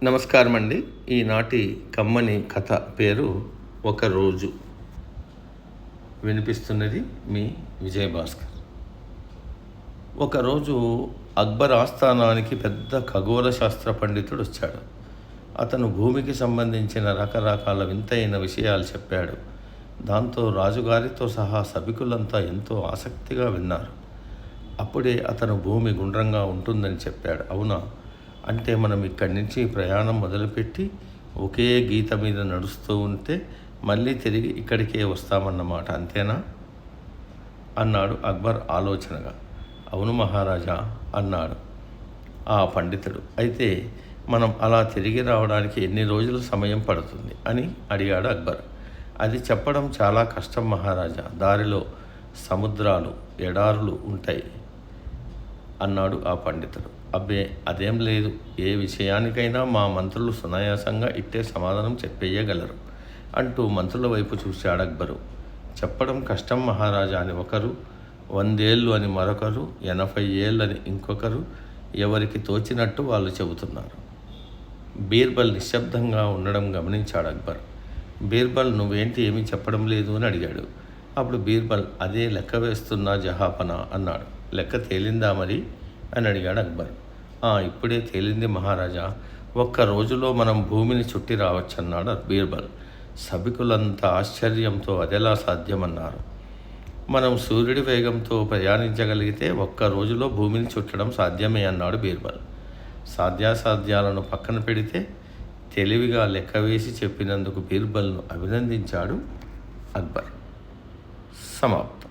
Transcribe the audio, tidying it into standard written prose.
నమస్కారం అండి. ఈనాటి కమ్మని కథ పేరు ఒక రోజు. వినిపిస్తున్నది మీ విజయభాస్కర్. ఒకరోజు అక్బర్ ఆస్థానానికి పెద్ద ఖగోళ శాస్త్ర పండితుడు వచ్చాడు. అతను భూమికి సంబంధించిన రకరకాల వింతైన విషయాలు చెప్పాడు. దాంతో రాజుగారితో సహా సభికులంతా ఎంతో ఆసక్తిగా విన్నారు. అప్పుడే అతను భూమి గుండ్రంగా ఉంటుందని చెప్పాడు. అవునా? అంటే మనం ఇక్కడి నుంచి ప్రయాణం మొదలుపెట్టి ఒకే గీత మీద నడుస్తూ ఉంటే మళ్ళీ తిరిగి ఇక్కడికే వస్తామన్నమాట, అంతేనా అన్నాడు అక్బర్ ఆలోచనగా. అవును మహారాజా అన్నాడు ఆ పండితుడు. అయితే మనం అలా తిరిగి రావడానికి ఎన్ని రోజుల సమయం పడుతుంది అని అడిగాడు అక్బర్. అది చెప్పడం చాలా కష్టం మహారాజా, దారిలో సముద్రాలు ఎడారులు ఉంటాయి అన్నాడు ఆ పండితుడు. అబ్బే, అదేం లేదు, ఏ విషయానికైనా మా మంత్రులు సునాయాసంగా ఇట్టే సమాధానం చెప్పేయగలరు అంటూ మంత్రుల వైపు చూశాడు అక్బరు. చెప్పడం కష్టం మహారాజా అని ఒకరు, 100 ఏళ్ళు అని మరొకరు, 80 ఏళ్ళని ఇంకొకరు, ఎవరికి తోచినట్టు వాళ్ళు చెబుతున్నారు. బీర్బల్ నిశ్శబ్దంగా ఉండడం గమనించాడు అక్బర్. బీర్బల్, నువ్వేంటి ఏమీ చెప్పడం లేదు అని అడిగాడు. అప్పుడు బీర్బల్, అదే లెక్క వేస్తున్నా జహాపనా అన్నాడు. లెక్క తేలిందా మరి అని అడిగాడు అక్బర్. ఇప్పుడే తేలింది మహారాజా, ఒక్క రోజులో మనం భూమిని చుట్టి రావచ్చన్నాడు బీర్బల్. సభికులంతా ఆశ్చర్యంతో అదెలా సాధ్యమన్నారు. మనం సూర్యుడి వేగంతో ప్రయాణించగలిగితే ఒక్క రోజులో భూమిని చుట్టడం సాధ్యమే అన్నాడు బీర్బల్. సాధ్యాసాధ్యాలను పక్కన పెడితే తెలివిగా లెక్క వేసి చెప్పినందుకు బీర్బల్ను అభినందించాడు అక్బర్. సమాప్తం.